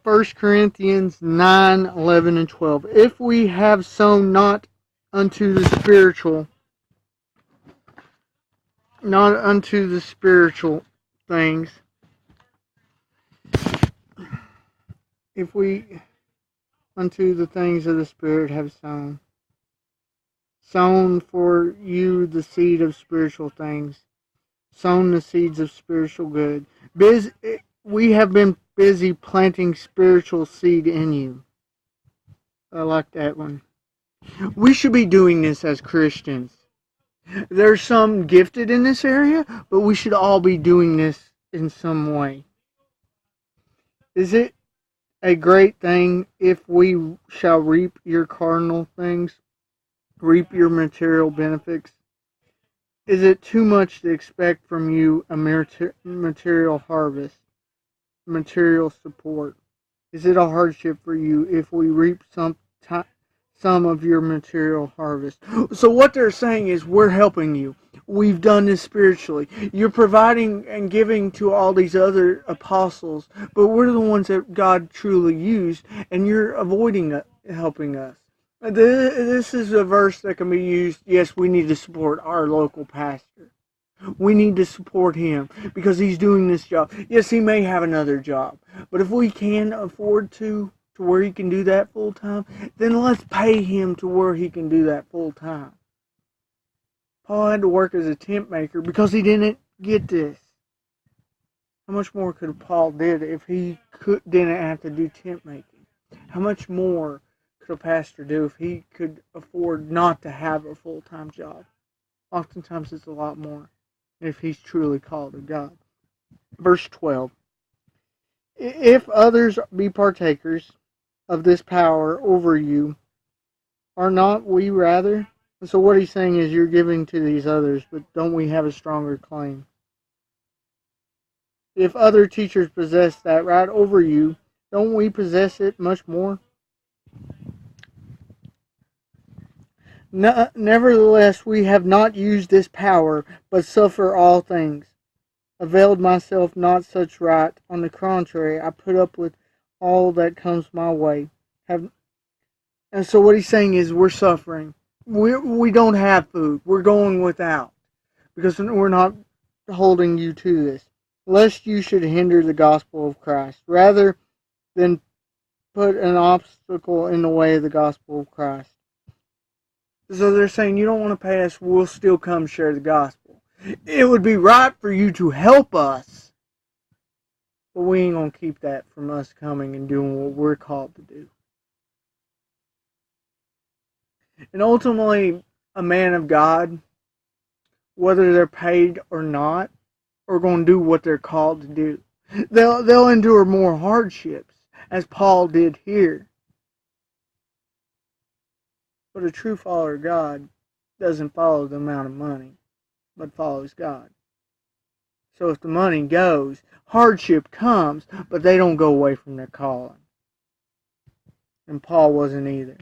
1 Corinthians 9, 11, and 12. If we have sown not unto the spiritual, not unto the spiritual things, if we unto the things of the Spirit have sown for you the seed of spiritual things, sown the seeds of spiritual good. We have been busy planting spiritual seed in you. I like that one. We should be doing this as Christians. There's some gifted in this area, but we should all be doing this in some way. Is it a great thing if we shall reap your carnal things, reap your material benefits? Is it too much to expect from you a material harvest, material support? Is it a hardship for you if we reap some of your material harvest? So what they're saying is, we're helping you. We've done this spiritually. You're providing and giving to all these other apostles, but we're the ones that God truly used, and you're avoiding helping us. This is a verse that can be used. Yes, we need to support our local pastor. We need to support him because he's doing this job. Yes, he may have another job, but if we can afford to where he can do that full time, then let's pay him to where he can do that full time. Paul had to work as a tent maker because he didn't get this. How much more could Paul did if he didn't have to do tent making? How much more could a pastor do if he could afford not to have a full-time job? Oftentimes it's a lot more if he's truly called of God. Verse 12. If others be partakers of this power over you, are not we rather? So what he's saying is, you're giving to these others, but don't we have a stronger claim? If other teachers possess that right over you, don't we possess it much more? Nevertheless, we have not used this power, but suffer all things. Availed myself not such right. On the contrary, I put up with all that comes my way. And so what he's saying is, we're suffering. We don't have food. We're going without because we're not holding you to this. Lest you should hinder the gospel of Christ, rather than put an obstacle in the way of the gospel of Christ. So they're saying, you don't want to pay us, we'll still come share the gospel. It would be right for you to help us, but we ain't going to keep that from us coming and doing what we're called to do. And ultimately, a man of God, whether they're paid or not, are going to do what they're called to do. They'll endure more hardships, as Paul did here. But a true follower of God doesn't follow the amount of money, but follows God. So if the money goes, hardship comes, but they don't go away from their calling. And Paul wasn't either.